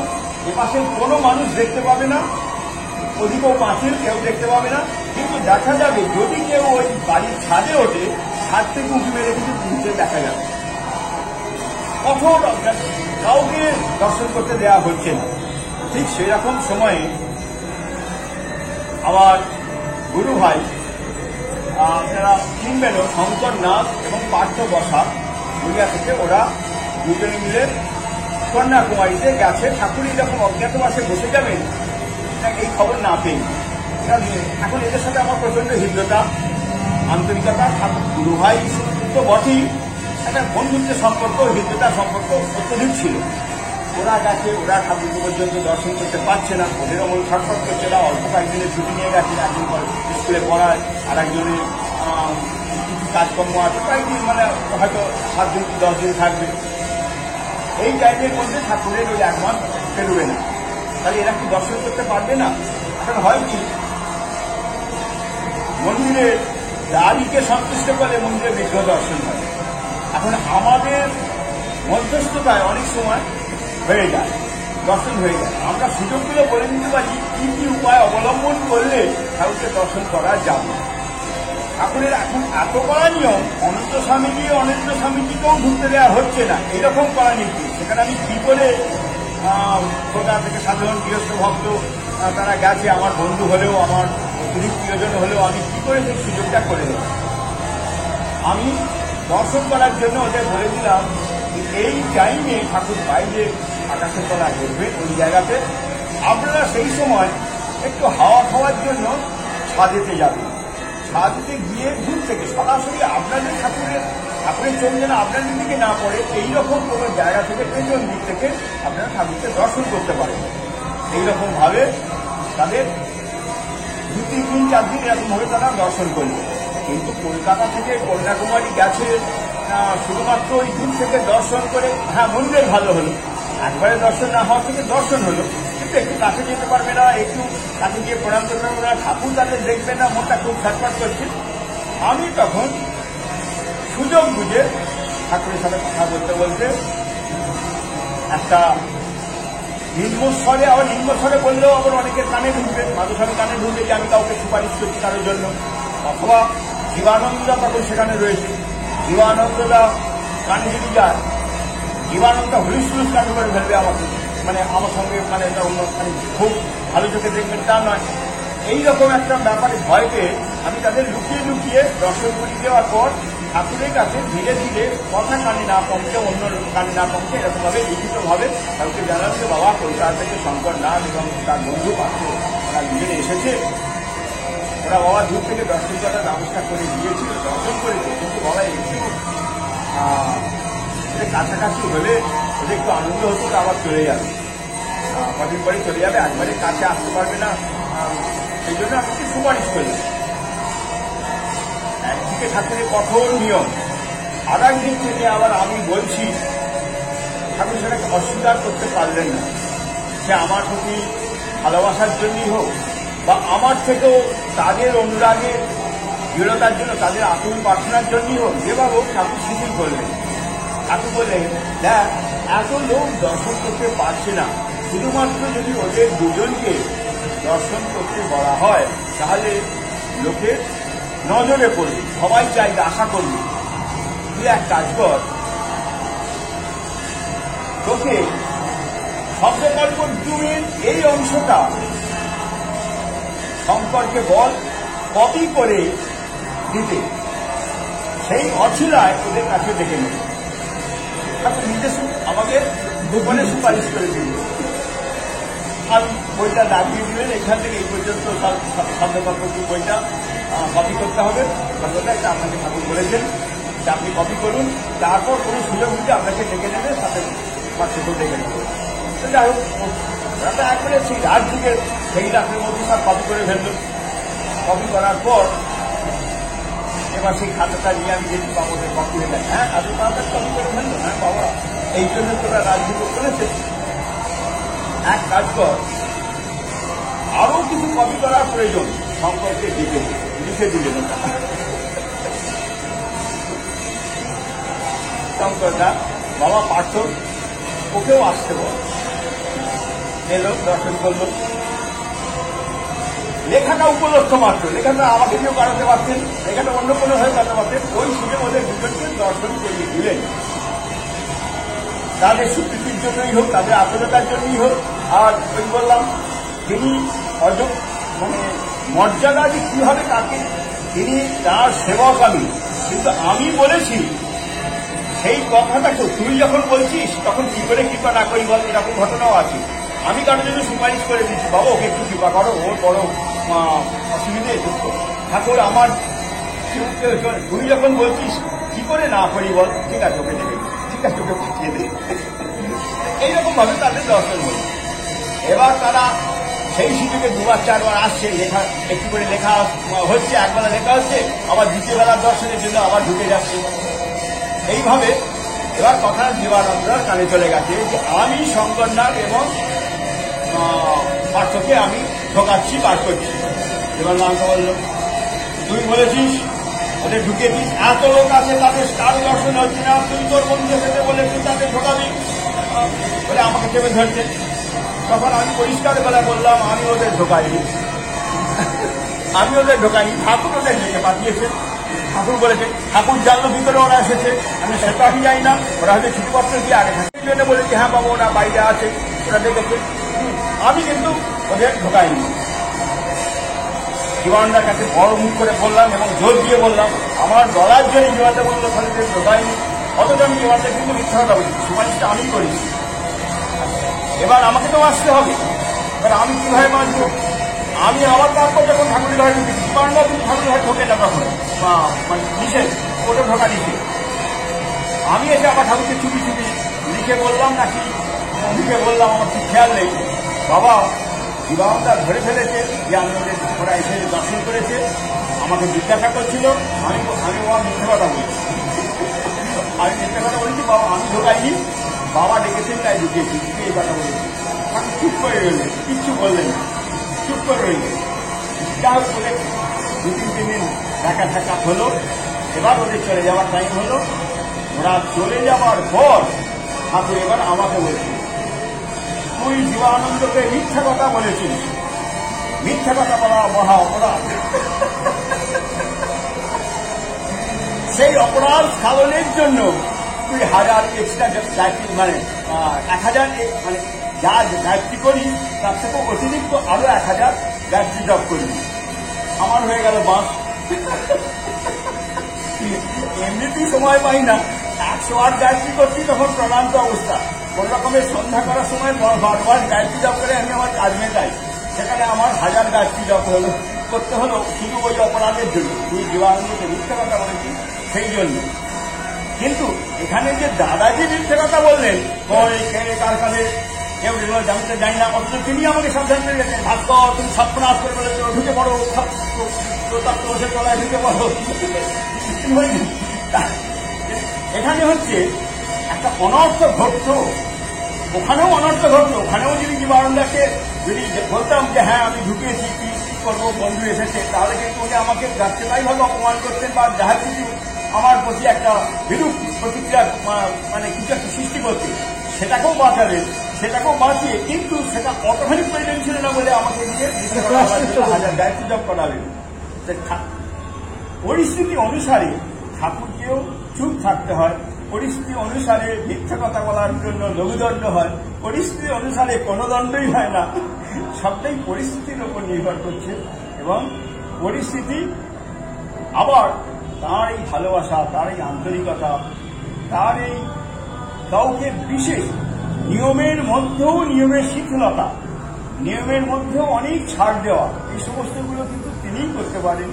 এপাশে কোনো মানুষ দেখতে পাবে না, ওদিকেও পাঁচিল, কেউ দেখতে পাবে না। কিন্তু দেখা যাবে যদি কেউ ওই বাড়ির ছাদে ওঠে, ছাদ থেকে উঁকি মেরে কিন্তু নিচে দেখা যাবে। কঠোর কাউকে দর্শন করতে দেওয়া হচ্ছে না। ঠিক সেরকম সময়ে আবার গুরু ভাই, আপনারা চিনবেনও, শঙ্কর নাথ এবং পার্থ বসা পুরুলিয়া থেকে, ওরা দুজনে মিলে কন্যাকুমারীতে গেছে। ঠাকুর এরকম অজ্ঞাতবাসে বসে যাবেন এই খবর না পেয়ে। এখন এদের সাথে আমার প্রচন্ড হৃদ্যতা, আন্তরিকতা। ঠাকুর গুরু ভাই তো বটেই, একটা বন্ধুত্বের সম্পর্ক, হৃদ্যতার সম্পর্ক অত্যধিক ছিল। ওরা গেছে, ওরা ঠাকুরকে পর্যন্ত দর্শন করতে পারছে না, ওদেরও মন ছটফট করছে না। অল্প কয়েকদিনের ছুটি নিয়ে গেছে, একজন স্কুলে পড়ায়, আর একজনের কিছু কাজকর্ম আছে, কয়েকদিন মানে হয়তো 7 দিন কি 10 দিন থাকবে। এই টাইমের মধ্যে ঠাকুরের ওই 1 মাস পেরোবে না, তাহলে এরা কি দর্শন করতে পারবে না? এখন হয় কি, মন্দিরের দাঁড়িকে সন্তুষ্ট করলে মন্দিরে বিগ্রহ দর্শন হয়। এখন আমাদের মধ্যস্থতায় অনেক সময় হয়ে যায়, দর্শন হয়ে যায়। আমরা সুযোগগুলো বলে নিতে পারি কি কি উপায় অবলম্বন করলে ঠাকুরকে দর্শন করা যাবে। ঠাকুরের এখন এত করা নিয়ম, অনন্ত স্বামীজিকেও ঢুকতে দেওয়া হচ্ছে না, এরকম করা নীতি। সেখানে আমি কি করে কোথা থেকে সাধারণ গৃহস্থ ভক্ত তারা গেছে, আমার বন্ধু হলেও, আমার অতিরিক্ত প্রিয়জন হলেও, আমি কি করে সেই সুযোগটা করে দেব? আমি দর্শন করার জন্য ওদের বলে দিলাম এই টাইমে ঠাকুর বাইরে আকাশের তলায় বসবে, ওই জায়গাতে আপনারা সেই সময় একটু হাওয়া খাওয়ার জন্য ছাদেতে যাবেন। ছাদেতে গিয়ে দূর থেকে সরাসরি আপনাদের ঠাকুরের চোখ যেন আপনাদের দিকে না পড়ে, এইরকম কোনো জায়গা থেকে পেছন দিক থেকে আপনারা ঠাকুরকে দর্শন করতে পারেন। এইরকম ভাবে তাদের 2, 3 দিন 4 দিন এরকম ভাবে তারা দর্শন করবে। কিন্তু কলকাতা থেকে কন্যাকুমারী গেছে শুধুমাত্র ওই দূর থেকে দর্শন করে, হ্যাঁ মন্দির ভালো হলো, একবারে দর্শন না হওয়া থেকে দর্শন হলো, কিন্তু একটু কাছে যেতে পারবে না, একটু কাছে গিয়ে প্রণাম করতে পারবে না, ঠাকুর তাদের দেখবে না, মনটা খুব ছটফট করছে। আমি তখন সুযোগ বুঝে ঠাকুরের সাথে কথা বলতে বলতে একটা নিম্নস্বরে, আবার নিম্নস্বরে বললেও আবার অনেকের কানে ঢুকবে, মাধুস্বামী কানে ঢুকবে যে আমি কাউকে সুপারিশ করছি কারোর জন্য, অথবা জীবানন্দদা তখন সেখানে রয়েছে। জীবানন্দদা কানে যদি যায়, জীবানন্দা হুলিস হুলিস কানে করে ফেলবে আমাকে, মানে আমার সঙ্গে মানে খুব ভালো চোখে দেখবেন তা নয়। এইরকম একটা ব্যাপারে ভয় পেয়ে আমি তাদের লুকিয়ে লুকিয়ে দর্শন করে দেওয়ার পর ঠাকুরের কাছে ধীরে ধীরে কথা কানে না পৌঁছে, অন্য কানে না পৌঁছে এরকমভাবে লিখিতভাবে কাউকে জানাল যে বাবা কলকাতা থেকে শঙ্কর নাথ এবং তার বন্ধু পাত্র ওরা দুজনে এসেছে, ওরা বাবা দূর থেকে দর্শন করার ব্যবস্থা করে দিয়েছিল, দর্শন করেছে, কিন্তু বাবা একটু কাছাকাছি হলে ওদের একটু আনন্দ হতো, আবার চলে যাবে, কদিন পরে চলে যাবে, একবারে কাছে আসতে পারবে না, সেই জন্য আমি একটু সুপারিশ করলাম। একদিকে ঠাকুরের কঠোর নিয়ম, আর একদিক থেকে আবার আমি বলছি, ঠাকুর সেটাকে অস্বীকার করতে পারলেন না। সে আমার প্রতি ভালোবাসার জন্যই হোক বা আমার থেকেও তাদের অনুরাগের দৃঢ়তার জন্য, তাদের আকুল প্রার্থনার জন্যই হোক, যেভাবে হোক ঠাকুর শিথিল করলেন। ঠাকুর বললেন, দেখ এত লোক দর্শন করতে পারছে না, শুধুমাত্র যদি ওদের দুজনকে দর্শন করতে বলা হয় তাহলে লোকের নজরে পড়বে, সবাই চাইবে, আশা করবে। তুই এক কাজ কর, তোকে শব্দকল্প জুমের এই অংশটা শঙ্করকে বল কপি করে দিতে, সেই অছিলায় ওদের কাছে ডেকে নেবে। ঠাকুর নিজে আমাকে গোপনে সুপারিশ করে দিল। আমি বইটা লাগিয়ে দিলেন, এখান থেকে এই পর্যন্ত শব্দকল্প বইটা কপি করতে হবে, এটা আপনাকে ঠাকুর বলেছেন যে আপনি কপি করুন, তারপর কোনো সুযোগ দিতে আপনাকে ডেকে নেবে, সাথে পার্থক্য ডেকে নেবে। যাই হোক, ওরা একবারে সেই রাত থেকে সেই রাতের মধ্যে সব কপি করে ফেলল। কপি করার পর এবার সেই খাতাটা নিয়ে আমি যেটি বাবাদের কপি হয়ে গেছে, হ্যাঁ আপনি তাড়াতাড়ি কপি করে ফেললো, হ্যাঁ বাবা এই জন্য তোরা রাজনীতি করেছে, এক কাজ কর, আরো কিছু কপি করার প্রয়োজন, সম্পর্কে লিখে দিলেন ওটা। শঙ্করদা বাবা পার্থ ওকেও আসতে বল, এলো, দর্শন করলো। লেখাটা উপলক্ষ মাত্র, লেখাটা আমাকে কেউ করাতে পারতেন, লেখাটা অন্য কোনো হয়ে করাতে পারতেন, ওই সুযোগ ওদের দুজনকে দর্শন করিয়ে দিলেন। তাদের স্বীকৃতির জন্যই হোক, তাদের আত্মীয়তার জন্যই হোক। আর ওই বললাম, তিনি মানে মর্যাদা যে কিভাবে তাকে, তিনি তার সেবক আমি, কিন্তু আমি বলেছি সেই কথাটাকে তুই যখন বলছিস তখন কি করে কৃপা না করি বল, এরকম ঘটনাও আছে। আমি কারোর জন্য সুপারিশ করে দিচ্ছি, বাবা ওকে একটু কৃপা করো, ওর বড় অসুবিধে দুঃখ, ঠাকুর আমার তুই যখন বলছিস কি করে না করি বল, ঠিক আছে ওকে দেবে, ঠিক আছে ওকে পাঠিয়ে দেবে। এইরকম ভাবে তাদের দর্শন হল। এবার তারা সেই সুযোগে দুবার চারবার আসছে, লেখা একটু করে লেখা হচ্ছে, একবেলা লেখা হচ্ছে, আবার দ্বিতীয় বেলার দর্শনের জন্য আবার ঢুকে যাচ্ছে। এইভাবে এবার কথা জীবানন্দার কানে চলে গেছে যে আমি শঙ্করনাথ এবং পার্থকে আমি ঢোকাচ্ছি, পার করছি। জীবানন্দ বলল, তুই বলেছিস ওদের ঢুকেছিস, এত লোক আছে তাদের কারো দর্শন হচ্ছে না, তুই তোর বন্ধুদের সাথে বলেছিস তাদের ঢোকাবি, বলে আমাকে চেপে ধরছে। তখন আমি পরিষ্কার বেলা বললাম, আমি ওদের ঢোকাইনি, আমি ওদের ঢোকাইনি, ঠাকুর ওদের ডেকে পাঠিয়েছে। ঠাকুর বলেছে, ঠাকুর জানলো ভিতরে ওরা এসেছে, আমি সেটা আমি যাই না, ওরা হয়তো ছুটিপত্র দিয়ে আগে থাকার জন্য বলেছি, হ্যাঁ বাবা ওরা বাইরে আছে, ওরা দেখেছে, আমি কিন্তু ওদের ঢোকাইনি। জীবানন্দার কাছে বড় মুখ করে বললাম এবং জোর দিয়ে বললাম, আমার গলার জন্য জীবানন্দা বললো তাহলে ঢোকাইনি, অথচ আমি জীবানন্দা কিন্তু মিথ্যা কথা বলছি, সুপারিশটা আমি করেছি। এবার আমাকে তো আসতে হবে, এবার আমি কিভাবে বাঁচবো? আমি আবার তারপর যখন ঠাকুরের ঘরে ঢুকেছি, জীবানন্দা কিন্তু ঠাকুরের ঘরে ঢোকে না, তখন মানে নিষেধ, ওটা ঢোকা নিষেধ। আমি এসে আবার ঠাকুরকে চুপি চুপি লিখে বললাম নাকি লিখে বললাম, আমার ঠিক খেয়াল নেই, বাবা জীবানন্দা ধরে ফেলেছে যে আমি ওরা এসে দর্শন করেছে, আমাকে জিজ্ঞাসা করছিল, আমি বাবা মিথ্যে কথা বলেছি, আমি মিথ্যে কথা বলেছি, বাবা আমি ঢোকাইনি, বাবা ডেকেছেন তাই ঢুকিয়েছি, এই কথা বলেছি। ঠাকুর চুপ করে রইলেন, কিচ্ছু বললেন না, চুপ করে রইলেন। যা হোক বলে 2-3 দিন দেখা সাক্ষাৎ হলো। এবার ওদের চলে যাওয়ার টাইম হলো। ওরা চলে যাওয়ার পর ঠাকুর এবার আমাকে বলছিল, তুই জীবানন্দকে মিথ্যা কথা বলেছিস, মিথ্যা কথা বলা মহা অপরাধ। সেই অপরাধ স্খলনের জন্য তুই 1000 এক্সট্রা গায়ত্রী মানে 1000 মানে যা গায়ত্রী করি তার থেকে অতিরিক্ত আরো 1000 গায়ত্রী জপ করবি। আমার হয়ে গেল বাস। এমনিতেই সময় পাই না, 108 গায়ত্রী করছি তখন প্রণান্ত অবস্থা। কোন রকমের সন্ধ্যা করার সময় বারবার গায়ত্রী জপ করে আমি আমার কাজ মেটাই, সেখানে আমার 1000 গায়ত্রী জপ করতে হলো শুধু ওই অপরাধের জন্য, তুই জীবানন্দকে মিথ্যা কথা বলেছিস সেই জন্য। কিন্তু এখানে যে দাদাজি মিথ্যে কথা বললেন, কার কাছে কেউ জানতে জানি না, অথচ তিনি আমাকে সাবধান করে গেছেন, ভাস্কর তুমি সর্বনাশ করে বলেছ, ঢুকে পড়ো, বসে তলায় ঢুকে পড়ো। এখানে হচ্ছে একটা অনর্থ ঘটত, ওখানেও অনর্থ ঘটত। ওখানেও যদি জীবানন্দাকে যদি বলতাম যে হ্যাঁ আমি ঢুকিয়েছি, কি করবো, বন্ধু এসেছে, তাহলে কিন্তু উনি আমাকে যাচ্ছেতাইভাবে অপমান করতেন বা যাহা কিছু আমার প্রতি একটা বিরূপ প্রতিক্রিয়া মানে কিছু একটা সৃষ্টি করতে, সেটাকেও বাঁচালেন, সেটাকেও বাঁচিয়ে কিন্তু সেটা অতখানি প্রয়োজন ছিল না বলে আমাকে দিয়ে 1000 গায়ত্রী জপ করালেন। পরিস্থিতি অনুসারে ঠাকুরকেও চুপ থাকতে হয়, পরিস্থিতি অনুসারে মিথ্যা কথা বলার জন্য লঘুদণ্ড হয়, পরিস্থিতি অনুসারে কোনো দণ্ডই হয় না, সবটাই পরিস্থিতির উপর নির্ভর করছে। এবং পরিস্থিতি আবার তার এই ভালোবাসা, তার এই আন্তরিকতা, তার এই কাউকে বিশেষ নিয়মের মধ্যেও নিয়মের শিথিলতা, নিয়মের মধ্যেও অনেক ছাড় দেওয়া, এই সমস্তগুলো কিন্তু তিনিই করতে পারেন।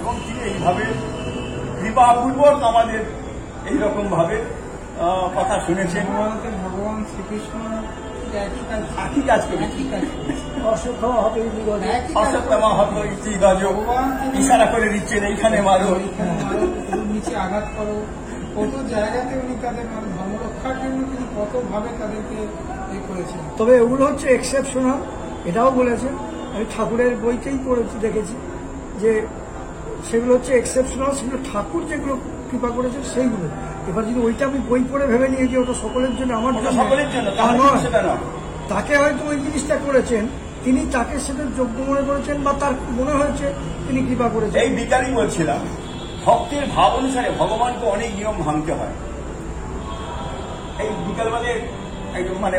এবং তিনি এইভাবে কৃপাপূর্বক আমাদের এইরকম ভাবে কথা শুনেছেন। ভগবান শ্রীকৃষ্ণ একই কাজ করি, অশ্বত্থামা হত ইতি গজ, ইশারা করে দিচ্ছেন এইখানে মারো, নিচে আঘাত করো। কত জায়গাতে উনি তাদের ধর্ম রক্ষার জন্য তিনি কত ভাবে তাদেরকে এ করেছেন। তবে ওগুলো হচ্ছে এক্সেপশনাল, এটাও বলেছেন, আমি ঠাকুরের বইতেই পড়েছি, দেখেছি যে সেগুলো হচ্ছে এক্সেপশনাল, সেগুলো ঠাকুর যেগুলো কৃপা করেছে সেইগুলো। এবার যদি ওইটা আমি বই পড়ে ভেবে নিয়ে যে ওটা সকলের জন্য, আমার জন্য তা নয়, তাকে হয়তো ওই জিনিসটা করেছেন, তিনি তাকে সেটা যোগ্য মনে করেছেন বা তার মনে হয়েছে তিনি কৃপা করেছেন। এই বিকারই বলছিলাম, ভক্তের ভাব অনুসারে ভগবানকে অনেক নিয়ম ভাঙতে হয়। এই বিকালবেলে একদম মানে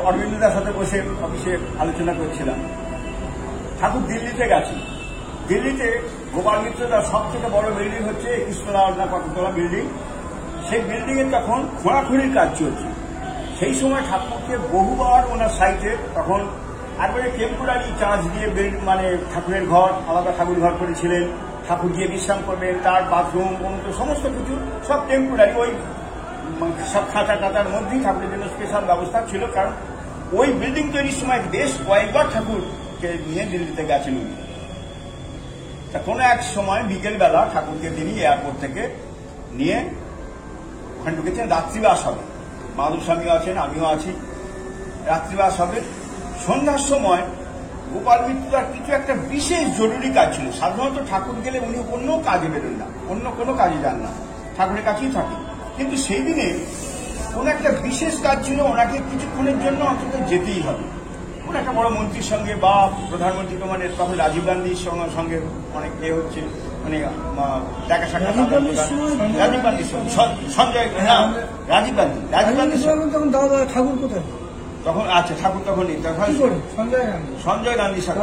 অরবিন্দদার সাথে বসে অফিসে আলোচনা করছিলাম, ঠাকুর দিল্লিতে গেছে, দিল্লিতে গোপাল মিত্রদার সব থেকে বড় বিল্ডিং হচ্ছে 21 তলা না কততলা বিল্ডিং, সেই বিল্ডিং এর তখন খোঁড়াখুঁড়ির কাজ চলছে। সেই সময় ঠাকুরকে বহুবার ওনার সাইটে তখন একবারে টেম্পোরারি চার্জ দিয়ে মানে ঠাকুরের ঘর, আলাদা ঠাকুর ঘর করেছিলেন, ঠাকুর গিয়ে বিশ্রাম করবেন, তার বাথরুম সমস্ত কিছু সব টেম্পোরারি, ওই সব খাঁচা টাচার মধ্যেই ঠাকুরের জন্য স্পেশাল ব্যবস্থা ছিল। কারণ ওই বিল্ডিং তৈরির সময় বেশ কয়েকবার ঠাকুরকে নিয়ে দিল্লিতে গেছেন উনি। তা কোনো এক সময় বিকেলবেলা ঠাকুরকে তিনি এয়ারপোর্ট থেকে নিয়ে ওখানে ঢুকেছেন, রাত্রিবাস হবে, মাধব স্বামীও আছেন, আমিও আছি, রাত্রিবাস হবে। সন্ধ্যার সময় গোপাল মিত্রদার কিছু একটা বিশেষ জরুরি কাজ ছিল। সাধারণত ঠাকুর গেলে উনি অন্য কাজে বেরোন না, অন্য কোনো কাজে যান না, ঠাকুরের কাছেই থাকে। কিন্তু সেই দিনে কোনো একটা বিশেষ কাজ ছিল, ওনাকে কিছুক্ষণের জন্য অন্তত যেতেই হবে। কোন একটা বড় মন্ত্রীর সঙ্গে বা প্রধানমন্ত্রী, মানে তখন রাজীব গান্ধীর সঙ্গে অনেক হচ্ছে, মানে দেখা সাক্ষাৎ, রাজীব গান্ধীর সঙ্গে সঞ্জয়, রাজীব গান্ধীর সঙ্গে তখন দাদা ঠাকুর কোথায় তখন, আচ্ছা ঠাকুর তখন নেই, তখন সঞ্জয় গান্ধীর সাথে,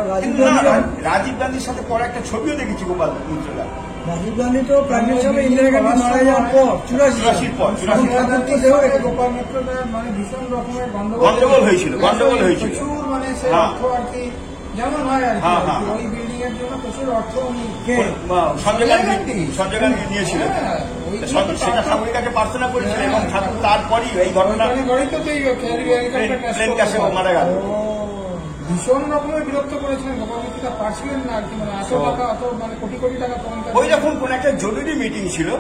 রাজীব গান্ধীর সাথে পরে একটা ছবিও দেখেছি গোপাল মিত্রদা। রাজীব গান্ধী তো প্রাইম মিনিস্টার ইন্দিরা গান্ধী মারা যাওয়ার পর 84 পর গোপাল মিত্রদার মানে ভীষণ রকমের গন্ডগোল হয়েছিল, প্রচুর মানে সে অর্থ আর কি যেমন হয় আর কি, ওই বিল্ডিং এর জন্য প্রচুর অর্থ উনি সঞ্জয় গান্ধী নিয়েছিলেন, সেটা ঠাকুরের কাছে প্রার্থনা করেছিলেন এবং ঠাকুর তারপরই এই ঘটনা প্লেন ক্যাশে মারা গেল। ভীষণ রকমের বিরক্ত করেছিলেন গোপাল মিত্র, পারছিলেন না আর কি, মানে এত টাকা, অত মানে কোটি কোটি টাকা। ওই যখন কোন একটা জরুরি মিটিং ছিল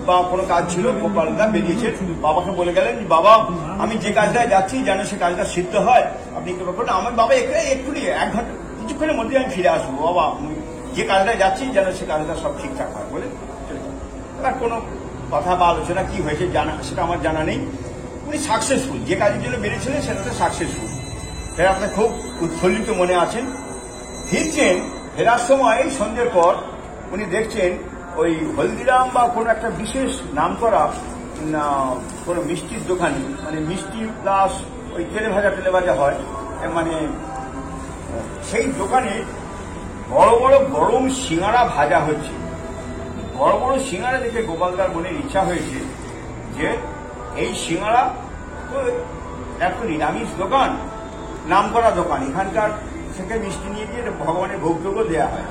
বা কোনো কাজ ছিল, গোপালদা বেরিয়েছে, বাবাকে বলে গেলেন, বাবা আমি যে কাজটায় যাচ্ছি যেন সে কাজটা সিদ্ধ হয়, আপনি কি করবেন? আমার বাবা এক্ষুনি 1 ঘন্টা কিছুক্ষণের মধ্যে আমি ফিরে আসবো, বাবা যে কাজটায় যাচ্ছি যেন সে কাজটা সব ঠিকঠাক হয় বলে। আর কোনো কথা বা আলোচনা কি হয়েছে সেটা আমার জানা নেই। উনি সাকসেসফুল, যে কাজের জন্য বেরিয়েছিলেন সেটাতে সাকসেসফুল। ফের আপনি খুব উৎফুল্লিত মনে আছেন। ফিরছেন, ফেরার সময় সন্ধ্যের পর উনি দেখছেন ওই হলদিরাম বা কোনো একটা বিশেষ নাম করা কোনো মিষ্টির দোকানে, মানে মিষ্টি প্লাস ওই তেলে ভাজা হয়, মানে সেই দোকানে বড় বড় গরম সিঙ্গারা ভাজা হচ্ছে। বড় বড় সিঙ্গারা দেখে গোপালদার মনের ইচ্ছা হয়েছে যে এই সিঙ্গারা তো একটা নিরামিষ দোকান, নাম করা দোকান, এখানকার থেকে মিষ্টি নিয়ে গিয়ে ভগবানের ভোগযোগ্য দেওয়া হয়।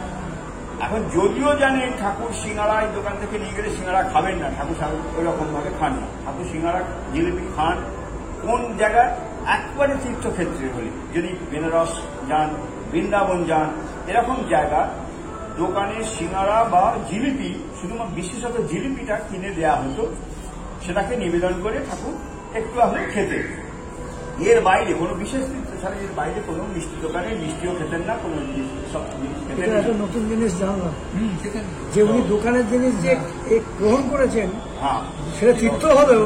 এখন যদিও জানেন ঠাকুর সিঙ্গারা এই দোকান থেকে নিয়ে গেলে সিঙ্গারা খাবেন না, ঠাকুর ওই রকম ভাবে খান না। ঠাকুর সিঙ্গারা জিলিপি খান কোন জায়গায়, একবারে তীর্থক্ষেত্রে হলে, যদি বেনারস যান, বৃন্দাবন যান, এরকম জায়গা দোকানের সিঙ্গারা বা জিলিপি, শুধুমাত্র বিশেষত জিলিপিটা কিনে দেওয়া হতো, সেটাকে নিবেদন করে ঠাকুর একটু আসলে খেতেন। এর বাইরে কোনো বিশেষ তীর্থ ছাড়া এর বাইরে কোনো মিষ্টি দোকানে মিষ্টিও খেতেন না, কোনো সব জিনিস খেতেন না। নতুন জিনিস জানলাম যে উনি দোকানের জিনিস যে গ্রহণ করেছেন, হ্যাঁ, সেটা তীর্থ হলেও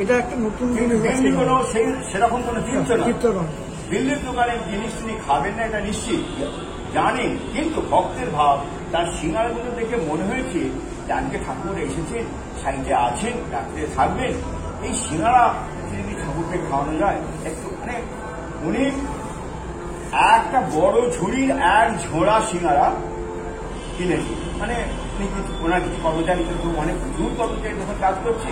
এটা একটা নতুন জিনিস। কোনো সেরকম কোনো তীর্থ নয়। দিল্লির দোকানের জিনিস তিনি খাবেন না, এটা নিশ্চিত জানেন। কিন্তু ভক্তের ভাব, তার সিঙ্গারাগুলো দেখে মনে হয়েছে যে আজকে ঠাকুর এসেছেন, সাইডে আছেন, রাত্রে থাকবেন, এই সিঙ্গারা যদি ঠাকুরকে খাওয়ানো যায় একটু, মানে উনি একটা বড় ঝুড়ির এক ঝোড়া সিঙ্গারা কিনেছে। মানে ওনার কিছু কর্মচারী কিন্তু অনেক দূর কর্মচারী যখন কাজ করছে,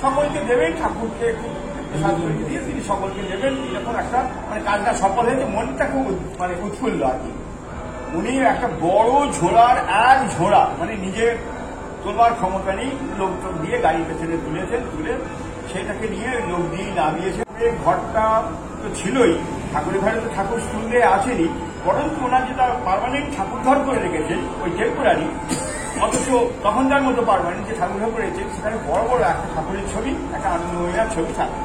সকলকে দেবেন, ঠাকুরকে একটু প্রসাদ করে দিয়ে তিনি সকলকে দেবেন। এরকম একটা মানে কাজটা সফল হয়েছে, মনটা খুব মানে উৎফুল্ল আর কি। উনি একটা বড় ঝোড়ার এক ঝোড়া, মানে নিজের তোলবার ক্ষমতা নেই, লোক দিয়ে গাড়ির পেছনে তুলেছেন, তুলে সেটাকে নিয়ে লোক দিয়ে নামিয়েছেন। ঘরটা তো ছিলই, ঠাকুরের ঘরে তো ঠাকুর শুনলে আসেনি, বরঞ্চ ওনার যেটা পার্মানেন্ট ঠাকুর ঘর করে রেখেছেন ওই টেম্পোরারি, অথচ তখনকার মতো পার্মানেন্ট যে ঠাকুর ঘর করেছে সেখানে বড় বড় একটা ঠাকুরের ছবি, একটা আনন্দময়ীর ছবি থাকে।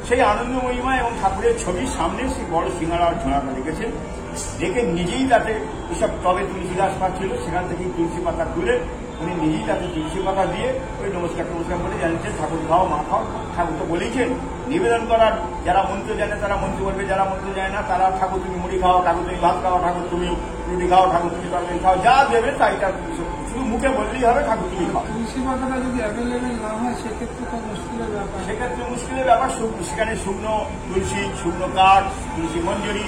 সেই আনন্দময়ীমা এবং ঠাকুরের ছবির সামনে সেই বড় সিঙ্গারা ঝোড়াটা রেখেছেন। দেখে নিজেই তাতে এসব টবে তুলসী গাছ পাচ্ছিল, সেখান থেকেই তুলসী পাতা তুলে উনি নিজেই তাতে তুলসী পাতা দিয়ে ওই নমস্কার করে জানিয়েছেন ঠাকুর খাও, মা খাও। ঠাকুর তো বলেইছেন নিবেদন করার, যারা মন্ত্র জানে তারা মন্ত্র করবে, যারা মন্ত্র জানে না তারা ঠাকুর তুমি মুড়ি খাও, ঠাকুর তুমি ভাত খাও, ঠাকুর তুমি রুটি খাও, ঠাকুর তুমি তরকারি খাও, যা দেবে তাইটা শুধু মুখে বললেই হবে ঠাকুর তুমি খাও। তুলসী পাতাটা যদি অ্যাভেলেবেল না হয় সেক্ষেত্রে তো মুশকিলের ব্যাপার। সেক্ষেত্রে মুশকিলের ব্যাপার। সেখানে শুকনো তুলসী, শুকনো কাঠ, তুলসী মঞ্জরি,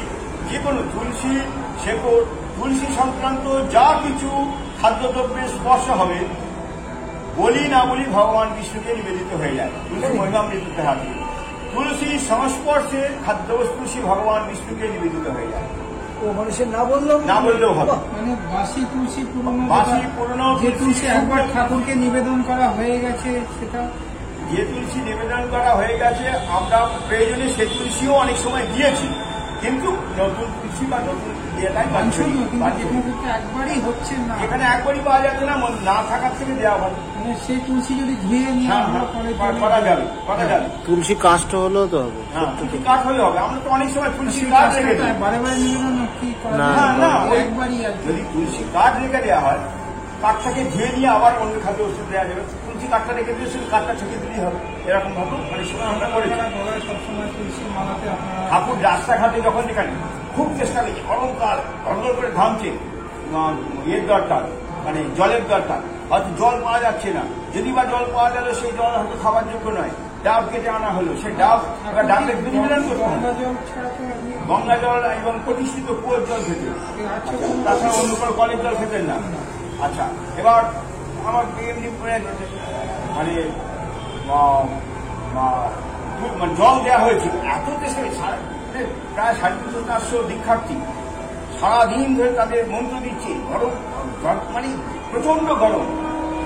যে কোনো তুলসী শেকড়, তুলসী সংক্রান্ত যা কিছু খাদ্যদ্রব্যের স্পর্শ হবে, বলি না বলি ভগবান বিষ্ণুকে নিবেদিত হয়ে যায়। তুলসী মহিমামৃততে হাতে তুলসী সংস্পর্শে খাদ্যবস্তু শ্রী ভগবান বিষ্ণুকে নিবেদিত হয়ে যায়। ও মানুষের না বললেও হবে, মানে বাসি তুলসী পুরনো যে তুলসী একবার ঠাকুরকে নিবেদন করা হয়ে গেছে, সেটা যে তুলসী নিবেদন করা হয়ে গেছে আমরা প্রয়োজনে সে তুলসীও অনেক সময় দিয়েছি, কিন্তু নতুন তুলসী বা নতুন ইয়েটাই পাচ্ছি, একবারই হচ্ছে না, এখানে একবারই পাওয়া যাচ্ছে না, না থাকার থেকে দেওয়া ভালো। মানে সেই তুলসী যদি ধুয়ে নিয়ে করা যাবে, করা যাবে। তুলসী কাষ্ট হলেও তো হবে, হ্যাঁ তুলসী কাঠ হলে হবে। আমরা তো অনেক সময় তুলসী কাঠ রেখে দিই, বারে বারে নিবেদন কি না, একবারই। যদি তুলসী কাঠ রেখে দেওয়া হয়, কাঠটাকে ধুয়ে নিয়ে আবার অন্য খাদ্য ওষুধ দেওয়া যাবে। তুলসী কাঠটা রেখে দিয়ে শুধু কাঠটা ছেঁকে দিলেই হবে, এরকম ভাবে মানে সময় আমরা করেছি। সবসময় তুলসী মালাতে ঠাকুর রাস্তাঘাটে যখন যেখানে খুব চেষ্টা করছি, গরমকাল গরগর করে ঘামছে, এর দরকার মানে জলের দরকার, হয়তো জল পাওয়া যাচ্ছে না, যদি বা জল পাওয়া গেল সেই জল হয়তো খাবার যোগ্য নয়, ডাব কেটে আনা হলো, সেই ডাবের নিবেদন করতে হবে গঙ্গা জল এবং প্রতিষ্ঠিত কুয়োর জল খেতে, তাছাড়া অন্য কোনো কলের জল খেতেন না। আচ্ছা, এবার আমার এমনি মানে জল দেওয়া হয়েছিল, এত চেষ্টা প্রায় 350-400 দীক্ষার্থী সারাদিন ধরে তাদের মন্ত্র দিচ্ছে, গরম মানে প্রচন্ড গরম,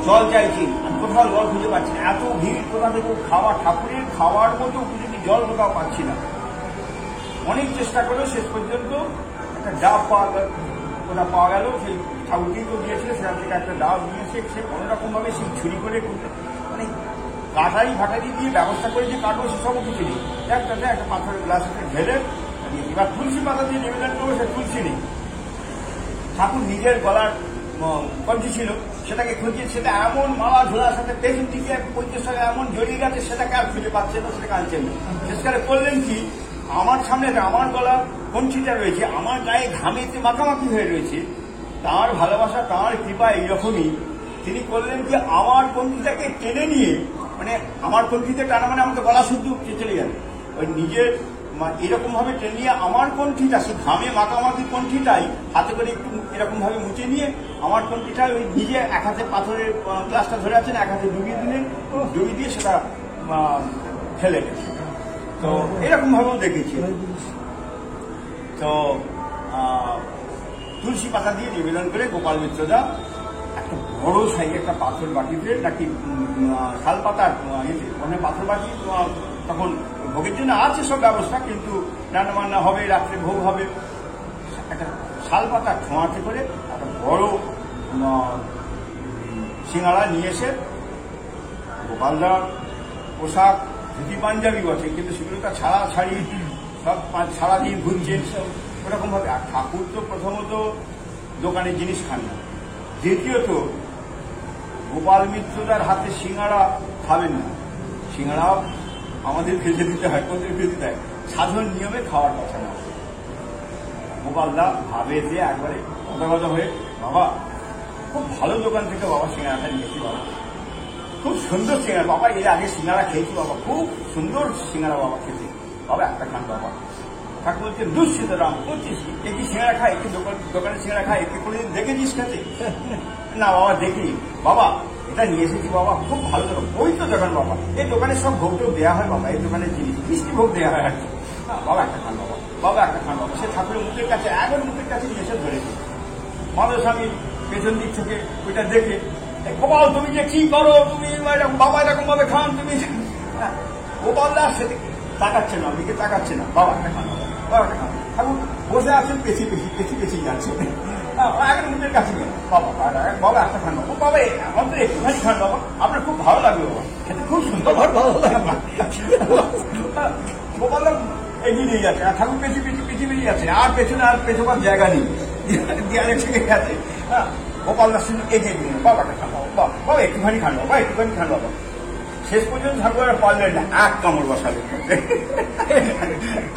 জল চাইছি, কোথাও জল খুঁজে পাচ্ছি না, এত ভিড়, কোথা থেকে খাওয়া, ঠাকুরের খাওয়ার মতো উপযোগী জল কোথাও পাচ্ছি না। অনেক চেষ্টা করে শেষ পর্যন্ত একটা ডাব পাওয়া গেল, সেই ঠাকুরকেই তো দিয়েছিল, সেখান থেকে একটা ডাব নিয়ে সে কোনোরকম ভাবে সেই ছুরি করে মানে কাটারি ফাটারি দিয়ে ব্যবস্থা করে যে কাটবো সেসবও কিছু নেই, একটা পাথরের গ্লাস ঢেলে এবার তুলসী পাতা দিয়ে নিবেদন করবো, সে তুলসী নেই। ঠাকুর নিজের গলার কঞ্চি ছিল, সেটাকে খুঁজে, সেটা এমন মালা ঝোলার সাথে পেছন দিকে পঁচিশ টাকা এমন জড়িয়ে গেছে, সেটাকে আর খুঁজে পাচ্ছে না, সেটাকে আনছেন না। শেষকালে করলেন কি, আমার সামনে আমার গলা কঞ্চিটা রয়েছে, আমার গায়ে ঘামেতে মাখামাখি হয়ে রয়েছে, তার ভালোবাসা, তার কৃপা এইরকমই। তিনি করলেন কি, আমার কঞ্চিটাকে টেনে নিয়ে, মানে আমার কণ্ঠিতে টানা মানে আমাকে গলা শুদ্ধ চলে যাবে, ওই নিজের এরকম ভাবে টেনে নিয়ে আমার কণ্ঠিটা, সে ঘামে মাখামাখি কণ্ঠিটাই হাতে করে একটু এরকম ভাবে মুছে নিয়ে আমার কণ্ঠিটা ওই নিজে এক হাতে পাথরের গ্লাসটা ধরে আছেন, এক হাতে ডুবিয়ে দিলেন, ডুবিয়ে দিয়ে সেটা ফেলে গেছে। তো এরকম ভাবেও দেখেছি। তো তুলসী পাতা দিয়ে নিবেদন করে গোপাল মিত্রদা একটা বড় সাইজের একটা পাথর বাটিতে, নাকি শাল পাতার মানে পাথর বাটি, তখন ভোগের জন্য আছে সব ব্যবস্থা, কিন্তু রান্না বান্না হবে, রাত্রে ভোগ হবে, একটা শাল পাতার ঠোঁয়াতে করে একটা বড় সিঙ্গাড়া নিয়ে এসে, গোপালদার পোশাক ধুতি পাঞ্জাবি বসে, কিন্তু সেগুলো তো ছাড়ি সব সারাদিন ঘুরছেন ওরকম ভাবে। আর ঠাকুর তো প্রথমত দোকানের জিনিস খান না, দ্বিতীয়ত গোপাল মিত্রদার হাতে সিঙ্গাড়া খাবেন না, সিঙ্গাড়াও আমাদের ভেজে দিতে হয়, কোথায় ভেজে দিতে হয়, সাধারণ নিয়মে খাওয়ার কথা না। গোপালদা ভাবে যে একবারে কথা হয়ে, বাবা খুব ভালো দোকান থেকে বাবা সিঙ্গাড়াটা নিয়েছি, বাবা খুব সুন্দর সিঙ্গাড়া, বাবা এর আগে সিঙ্গাড়া খেয়েছি, বাবা খুব সুন্দর সিঙ্গাড়া বাবা খেতে, বাবা একটা খান বাবা। ঠাকুর বলছে, দুঃসিত রাম করছিস, একই সিঙ্গাড়া খায়, একই দোকানের সিঙ্গাড়া খায়, একই কোনোদিন দেখেছিস খেতে? না বাবা দেখি, বাবা এটা নিয়ে এসেছি বাবা, খুব ভালো দোকান, ওই তো দোকান বাবা, এই দোকানে সব ভোগ টোগ দেওয়া হয় বাবা, এই দোকানের জিনিস মিষ্টি ভোগ দেওয়া হয় আর কি, বাবা একটা খান বাবা, বাবা একটা খান বাবা। সে ঠাকুরের মুখের কাছে, একবার মুখের কাছে নিয়ে এসে ধরেছে। মাধব স্বামী পেছন দিক থেকে ওইটা দেখে, গোপাল তুমি যে কি করো, তুমি বাবা এরকম ভাবে খান, তুমি গোপালদা সেটা তাকাচ্ছে না, ওদিকে তাকাচ্ছে না, বাবা একটা খান বাবা, বাবা একটা খান। ঠাকুর বসে আছেন, পেছি যাচ্ছে, আগের মুখের কাছে গেল, বাবা বাবা একটা খান বাবা, বাবা আমাদের একটুখানি খান বাবা, আপনার খুব ভালো লাগবে বাবা, খেতে খুব সুন্দর, ভালো লাগবে। গোপালদা এগিয়ে নিয়ে যাচ্ছে, আর ঠাকুর পেছি বেরিয়ে যাচ্ছে, আর পেছনে আর পেছোবার জায়গা নেই, দেয়ালে ঠেকে গেছে। হ্যাঁ, গোপালদা শুধু এগিয়ে দিলেন, বাবাটা খান বাবা, বাবা একটুখানি খান বাবা, একটুখানি খান বাবা। শেষ পর্যন্ত ঠাকুর আর পারলেন না, এক কামড় বসালেন,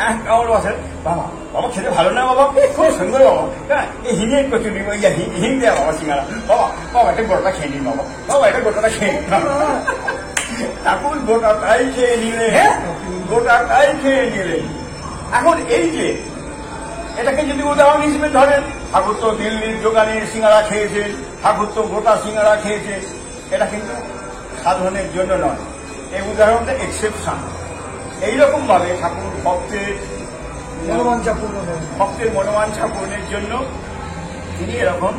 এক কামড় বসালেন, বাবা বাবা খেতে ভালো না বাবা, খুব সুন্দর বাবা, হ্যাঁ এই হিঙের কচুরি, হিং দেয়া বাবা সিঙ্গারা, বাবা বাবা এটা গোটাটা খেয়ে নিন বাবা, বাবা এটা গোটাটা খেয়ে নিন। ঠাকুর গোটাটাই খেয়ে নিলেন, গোটাটাই খেয়ে নিলেন। এখন এই যে এটাকে যদি উদাহরণ হিসেবে ধরেন, ঠাকুর তো দিল্লির দোকানের সিঙ্গারা খেয়েছেন, ঠাকুর তো গোটা সিঙ্গারা খেয়েছে, এটা কিন্তু সাধনের জন্য নয়, এই উদাহরণটা এক্সেপশন। এইরকম ভাবে ঠাকুর ভক্তের মনোবাঞ্ছা পূরণের জন্য তিনি এরকম